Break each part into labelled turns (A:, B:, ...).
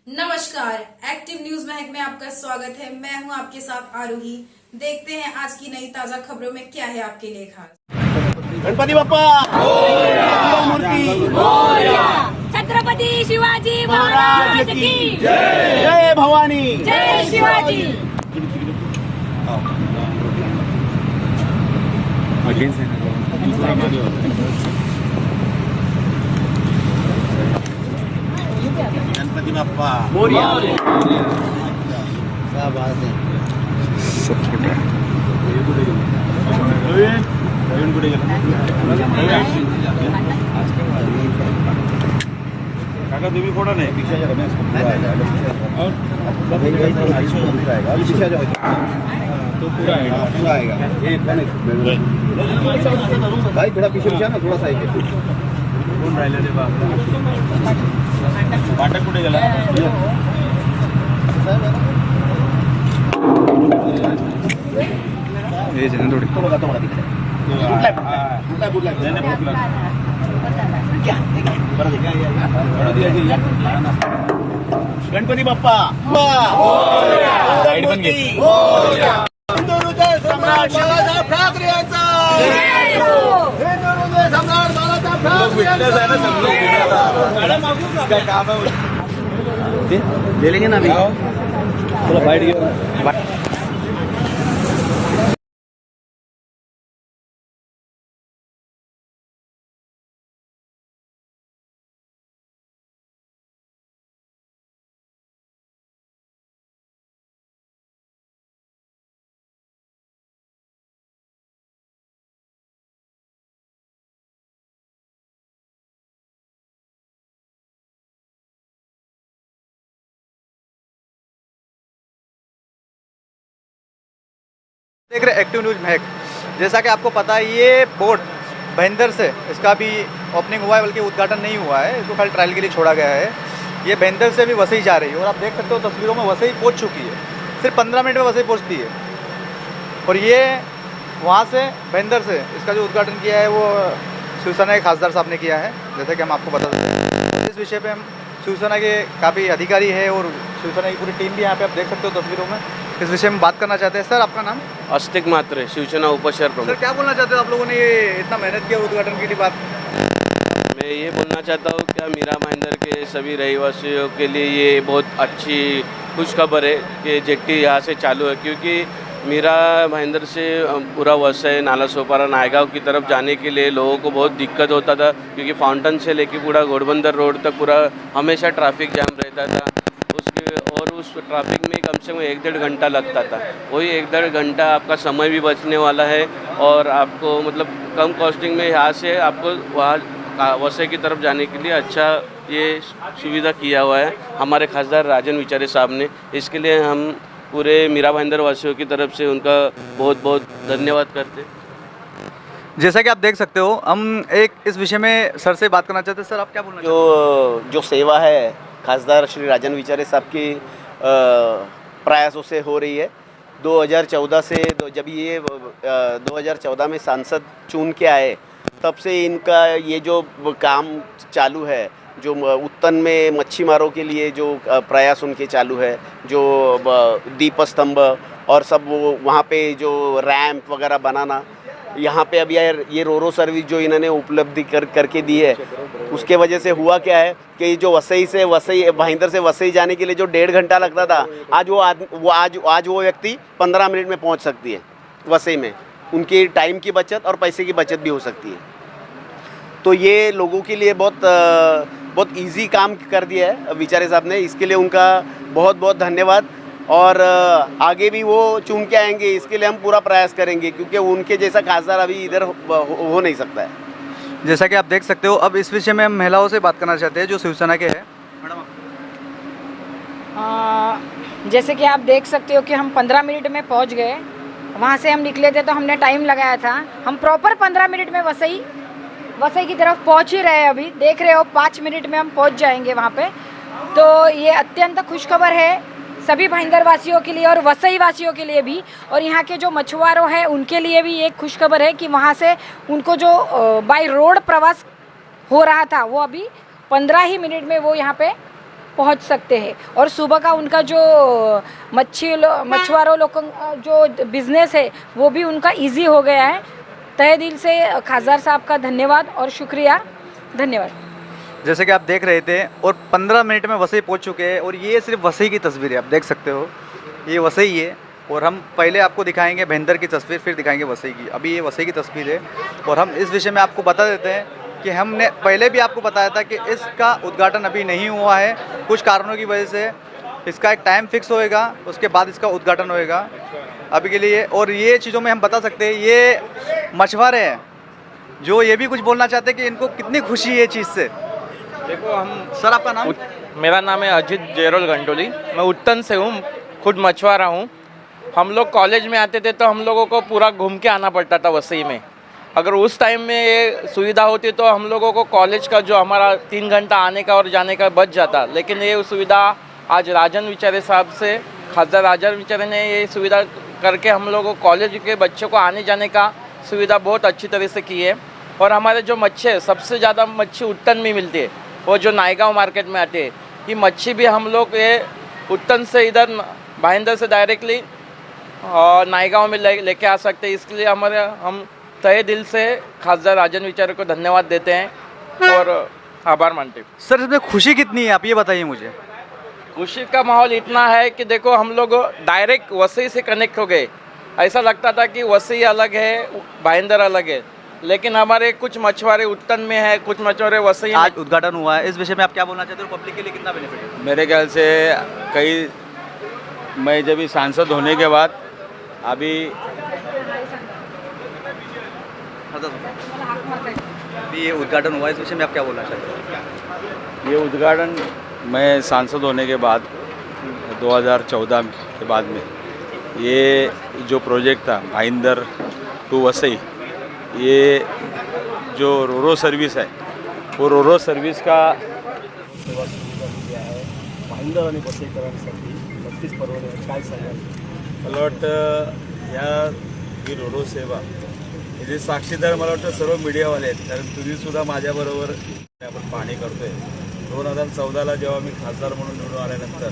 A: नमस्कार, active news Mahak में आपका स्वागत है। मैं हूं आपके साथ आरोही। देखते हैं आज की नई ताजा खबरों में क्या है आपके लिए खास।
B: गणपती बाप्पा मूर्ती
C: छत्रपती शिवाजी महाराज की
B: जय जय भवानी
C: जय शिवाजी।
B: गणपती बाप्पा मोरया। क्या बात है। सब छोटा नवीन कुठे गेला काका तुम्ही फोडा नाही पिशाच्या रमेश तो पूरा आएगा ये भाई थोड़ा पीछे पीछे ना थोड़ा सा कोण राहिलं रे बाप वाटक कुठे गेला हे जण थोडी गणपती बाप्पा सम्राट बाळासाहेब ठाकरे यांचा सम्राट बाळासाहेब ठाकरे ले लेंगे ना अभी थोड़ा बैठ गया।
D: देख रहे एक्टिव न्यूज़ महक। जैसा कि आपको पता है ये बोट भयंदर से इसका भी ओपनिंग हुआ है, बल्कि उद्घाटन नहीं हुआ है, इसको खाली ट्रायल के लिए छोड़ा गया है। ये भयंदर से भी वसई जा रही है और आप देख सकते हो तस्वीरों में वसई पहुंच चुकी है। सिर्फ 15 मिनट में वसई पहुंचती है और ये वहाँ से भयंदर से इसका जो उद्घाटन किया है वो शिवसेना के खासदार साहब ने किया है। जैसे कि हम आपको बता दें इस विषय पर हम शिवसेना के काफ़ी अधिकारी है और शिवसेना की पूरी टीम भी यहाँ पे आप देख सकते हो तस्वीरों में। इस विषय में बात करना चाहते हैं। सर आपका नाम?
E: अस्तिक मात्रे, शिवसेना उपशहर प्रमुख।
D: सर क्या बोलना चाहते हो आप लोगों ने ये इतना मेहनत किया उद्घाटन के लिए बात?
E: मैं ये बोलना चाहता हूँ क्या मीरा भाईंदर के सभी रहवासियों के लिए ये बहुत अच्छी खुशखबर है कि जेट्टी यहाँ से चालू है, क्योंकि मीरा भाईंदर से पूरा वसई नाला सोपारा नायगांव की तरफ जाने के लिए लोगों को बहुत दिक्कत होता था, क्योंकि फाउंटेन से लेके पूरा घोड़बंदर रोड तक पूरा हमेशा ट्रैफिक जाम रहता था। और उस ट्रैफिक में कम से कम 1-1.5 घंटा लगता था। वही 1-1.5 घंटा आपका समय भी बचने वाला है और आपको मतलब कम कॉस्टिंग में यहाँ से आपको वहाँ वसई की तरफ जाने के लिए अच्छा ये सुविधा किया हुआ है हमारे खासदार राजन विचारे साहब ने। इसके लिए हम पूरे मीरा भाईंदर वासियों की तरफ से उनका बहुत बहुत धन्यवाद करते हैं।
D: जैसा कि आप देख सकते हो हम एक इस विषय में सर से बात करना चाहते हैं। सर आप क्या बोलना चाहते हैं?
F: जो सेवा है खासदार श्री राजन विचारे साहब की प्रयासों से हो रही है। 2014 से जब ये 2014 में सांसद चुन के आए तब से इनका ये जो काम चालू है, जो उत्तन में मच्छी मारों के लिए जो प्रयास उनके चालू है, जो दीप स्तंभ और सब वो वहाँ पे जो रैंप वगैरह बनाना, यहाँ पे अभी यार ये रोरो सर्विस जो इन्होंने उपलब्धि करके दी है, उसके वजह से हुआ क्या है कि जो वसई भाईंदर से वसई जाने के लिए जो 1.5 घंटा लगता था, आज वो व्यक्ति 15 मिनट में पहुँच सकती है वसई में। उनकी टाइम की बचत और पैसे की बचत भी हो सकती है। तो ये लोगों के लिए बहुत ईजी काम कर दिया है विचारे साहब ने। इसके लिए उनका बहुत बहुत धन्यवाद और आगे भी वो चुन के आएंगे, इसके लिए हम पूरा प्रयास करेंगे, क्योंकि उनके जैसा खासदार अभी इधर हो नहीं सकता है।
D: जैसा कि आप देख सकते हो अब इस विषय में हम महिलाओं से बात करना चाहते हैं जो शिवसेना के हैं। मैडम
C: जैसे कि आप देख सकते हो कि हम 15 मिनट में पहुंच गए। वहां से हम निकले थे तो हमने टाइम लगाया था। हम प्रॉपर 15 मिनट में वसई की तरफ पहुंच ही रहे। अभी देख रहे हो 5 मिनट में हम पहुंच जाएंगे वहां पे। तो ये अत्यंत खुशखबर है सभी भाईंदर वासियों के लिए और वसई वासियों के लिए भी, और यहाँ के जो मछुआरों हैं उनके लिए भी एक खुशखबर है कि वहाँ से उनको जो बाय रोड प्रवास हो रहा था वो अभी 15 ही मिनट में वो यहाँ पे पहुंच सकते हैं। और सुबह का उनका जो मछुआरों लोगों का जो बिज़नेस है वो भी उनका इजी हो गया है। तहे दिल से खासदार साहब का धन्यवाद और शुक्रिया, धन्यवाद।
D: जैसे कि आप देख रहे थे और 15 मिनट में वसई पहुंच चुके हैं और ये सिर्फ वसई की तस्वीर है, आप देख सकते हो ये वसई है। और हम पहले आपको दिखाएंगे भयंदर की तस्वीर, फिर दिखाएंगे वसई की। अभी ये वसई की तस्वीर है और हम इस विषय में आपको बता देते हैं कि हमने पहले भी आपको बताया था कि इसका उद्घाटन अभी नहीं हुआ है कुछ कारणों की वजह से। इसका एक टाइम फिक्स होएगा, उसके बाद इसका उद्घाटन होएगा अभी के लिए। और ये चीज़ों में हम बता सकते हैं, ये मछुआरे हैं जो ये भी कुछ बोलना चाहते हैं कि इनको कितनी खुशी है ये चीज़ से।
G: देखो हम
D: सर आपका नाम?
G: मेरा नाम है अजित जेरोल गंडोली, मैं उत्तन से हूँ, खुद मछुआरा हूँ। हम लोग कॉलेज में आते थे तो हम लोगों को पूरा घूम के आना पड़ता था वसई में। अगर उस टाइम में ये सुविधा होती तो हम लोगों को कॉलेज का जो हमारा 3 घंटा आने का और जाने का बच जाता। लेकिन ये सुविधा आज राजन विचारे साहब से, खासदार राजन विचारे ने ये सुविधा करके हम लोगों को कॉलेज के बच्चों को आने जाने का सुविधा बहुत अच्छी तरह से की है। और हमारे जो मच्छी है, सबसे ज़्यादा मच्छी उत्तन में मिलती है, वो जो नायगांव मार्केट में आती है। ये मच्छी भी हम लोग ये उत्तन से इधर भाईंदर से डायरेक्टली और नायगांव में लेके आ सकते हैं। इसलिए हम तहे दिल से खासदार राजन विचारे को धन्यवाद देते हैं और आभार मानते हैं।
D: सर इसमें खुशी कितनी है आप ये बताइए मुझे।
G: खुशी का माहौल इतना है कि देखो हम लोग डायरेक्ट वसई से कनेक्ट हो गए। ऐसा लगता था कि वसई अलग है, भाईंदर अलग है, लेकिन हमारे कुछ मछुआरे उत्तन में है, कुछ मछुआरे वसई में।
D: आज उद्घाटन हुआ है, इस विषय में आप क्या बोलना चाहते हो? पब्लिक के लिए कितना बेनिफिट है?
B: मेरे ख्याल से मैं जब भी सांसद होने के बाद अभी
D: ये उद्घाटन हुआ है, इस विषय में आप क्या बोलना चाहते हो?
B: ये उद्घाटन मैं सांसद होने के बाद 2014 के बाद में ये जो प्रोजेक्ट था भाईंदर टू वसई, ये जो रोरो सर्विस है वो रोरो सर्विस का भाईंदर आणि वसईकरांसाठी 35 परवडे काय सांगाल? मला वाटतं ह्या ही रोरो सेवा याचे साक्षीदार मला वाटतं सर्व मीडियावाले आहेत, कारण तुम्हीसुद्धा माझ्याबरोबर आपण पाहणी करतोय। 2014ला जेव्हा मी खासदार म्हणून निवडून आल्यानंतर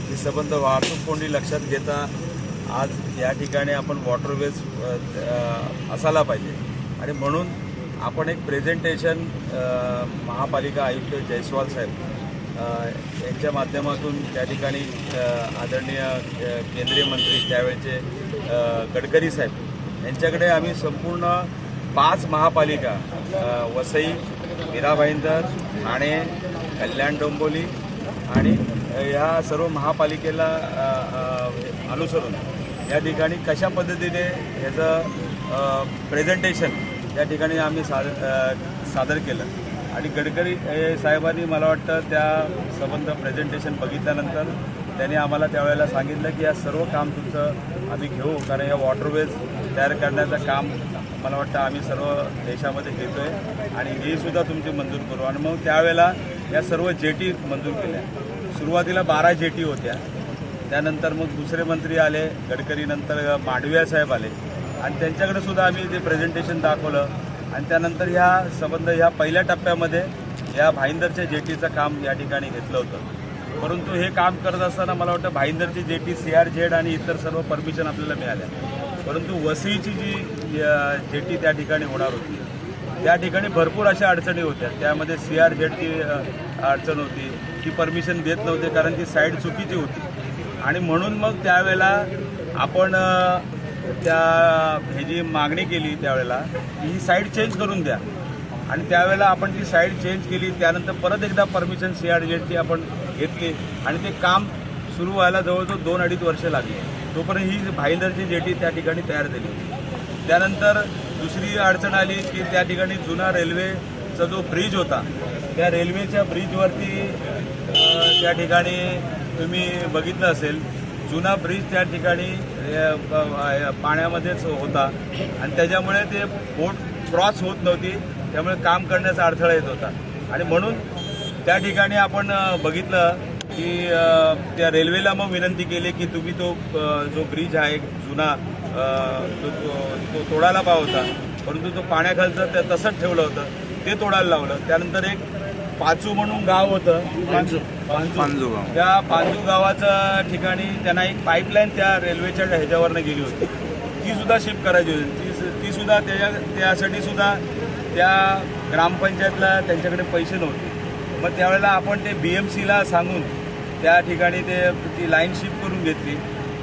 B: ही संबंध वाहतूक कोंडी लक्षात घेता आज या ठिकाणी आपण वॉटरवेज असायला पाहिजे आणि म्हणून आपण एक प्रेझेंटेशन महापालिका आयुक्त जयस्वाल साहेब यांच्या माध्यमातून त्या ठिकाणी आदरणीय केंद्रीय मंत्री त्यावेळचे गडकरी साहेब यांच्याकडे आम्ही संपूर्ण 5 महापालिका वसई, मीरा भाईंदर, ठाणे, कल्याण डोंबिवली आणि ह्या सर्व महापालिकेला अनुसरून या ठिकाणी कशा पद्धतीने ह्याचं प्रेझेंटेशन या ठिकाणी आम्ही सादर केलं आणि गडकरी साहेबांनी मला वाटतं त्या संबंध प्रेझेंटेशन बघितल्यानंतर त्यांनी आम्हाला त्यावेळेला सांगितलं की या सर्व काम तुमचं आम्ही घेऊ, कारण या वॉटरवेज तयार करण्याचं काम मला वाटतं आम्ही सर्व देशामध्ये घेतो आहे आणि हे सुद्धा तुमची मंजूर करू। आणि मग त्यावेळेला या सर्व जेटी मंजूर केल्या। सुरुवातीला 12 जेटी होत्या, त्यानंतर मग दुसरे मंत्री आले, गडकरीनंतर मांडविया साहेब आले आणि त्यांच्याकडे सुद्धा आम्ही ते प्रेझेंटेशन दाखवलं आणि त्यानंतर ह्या संबंध ह्या पहिल्या टप्प्यामध्ये या भाईंदरच्या जेटीचं काम या ठिकाणी घेतलं होतं। परंतु हे काम करत असताना मला वाटतं भाईंदरची जेटी CRZ आणि इतर सर्व परमिशन आपल्याला मिळाल्या, परंतु वसईची जी जेटी त्या ठिकाणी होणार होती त्या ठिकाणी भरपूर अशा अडचणी होत्या। त्यामध्ये CRZची अडचण होती, ती परमिशन देत नव्हते कारण ती साईड चुकीची होती आणि म्हणून मग त्यावेळेला आपण त्या ह्याची मागणी केली त्यावेळेला की ही साईड चेंज करून द्या आणि त्यावेळेला आपण ती साईड चेंज केली। त्यानंतर परत एकदा परमिशन CRZची आपण घेतली आणि ते काम सुरू व्हायला जवळजवळ 2-2.5 वर्ष लागली, तोपर्यंत ही भाईंदरची जेटी त्या ठिकाणी तयार झाली। त्यानंतर दुसरी अडचण आली की त्या ठिकाणी जुना रेल्वेचा जो ब्रिज होता त्या रेल्वेच्या ब्रिजवरती त्या ठिकाणी तुम्ही बघितलं असेल जुना ब्रिज त्या ठिकाणी पाण्यामध्येच होता आणि त्याच्यामुळे ते बोट क्रॉस होत नव्हती, त्यामुळे काम करण्याचा अडथळा येत होता आणि म्हणून त्या ठिकाणी आपण बघितलं की त्या रेल्वेला मग विनंती केली की तुम्ही तो जो ब्रिज आहे जुना तो तोडायला पाहिजे होता, परंतु तो पाण्याखालचं ते तसंच ठेवलं होतं, ते तोडायला लावलं। त्यानंतर एक पाचू म्हणून गाव होतं, पांजू त्या पांजू गावाच्या ठिकाणी त्यांना एक पाईपलाईन त्या रेल्वेच्या ह्याच्यावरनं गेली होती, ती सुद्धा शिफ्ट करायची होती. ती सुद्धा त्यासाठी सुद्धा त्या ग्रामपंचायतला त्यांच्याकडे पैसे नव्हते. मग त्यावेळेला आपण ते BMCला सांगून त्या ठिकाणी ती लाईन शिफ्ट करून घेतली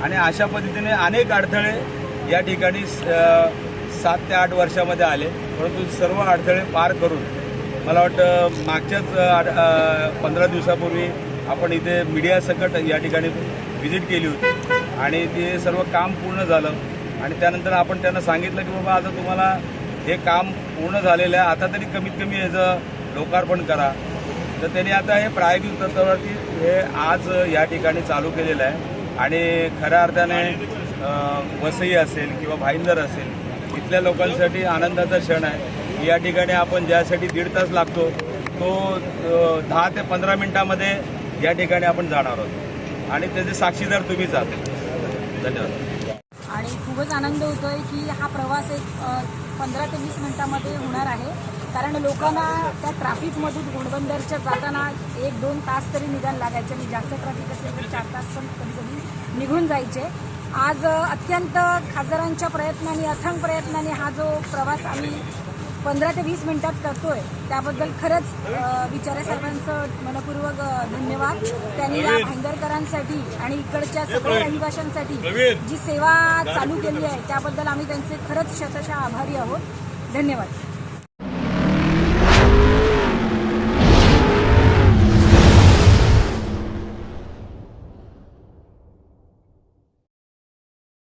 B: आणि अशा पद्धतीने अनेक अडथळे या ठिकाणी 7 ते 8 वर्षामध्ये आले. परंतु सर्व अडथळे पार करून मला वाटतं मागच्याच 15 दिवसापूर्वी आपण इथे मीडिया सकट या ठिकाणी व्हिजिट केली होती आणि ते सर्व काम पूर्ण झालं. आणि त्यानंतर आपण त्यांना सांगितलं की बाबा आता तुम्हाला हे काम पूर्ण झालेलं आहे, आता तरी कमीत कमी याचं लोकार्पण करा. तर त्यांनी आता हे प्रायोगिक तत्वावरती हे आज या ठिकाणी चालू केलेलं आहे आणि खऱ्या अर्थाने वसई असेल किंवा भाईंदर असेल इथल्या लोकांसाठी आनंदाचा क्षण आहे. या ठिकाणी आपण ज्यासाठी 1.5 तास लागतो तो 10 ते 15 मिनिटामध्ये या ठिकाणी आपण जाणार आहोत आणि त्याचे साक्षीदार तुम्हीच आहात. धन्यवाद.
C: आणि खूपच आनंद होतोय की हा प्रवास एक 15 ते 20 मिनिटामध्ये होणार आहे. कारण लोकांना त्या ट्रॅफिकमधून घोडबंदरच्या जाताना 1-2 तास तरी निदान लागायचे आणि जास्त ट्रॅफिक असेल तर 4 तास पण कधी कधी निघून जायचे. आज अत्यंत खासदारांच्या प्रयत्नांनी अथक प्रयत्नांनी हा जो प्रवास आम्ही 15 ते 20 मिनिटात करतोय त्याबद्दल खरंच विचारे साहेबांचं मनपूर्वक धन्यवाद. त्यांनी या भाईंदरकरांसाठी आणि इकडच्या सगळ्या रहिवाशांसाठी जी सेवा चालू केली आहे त्याबद्दल आम्ही त्यांचे खरंच शतशः आभारी आहोत. धन्यवाद.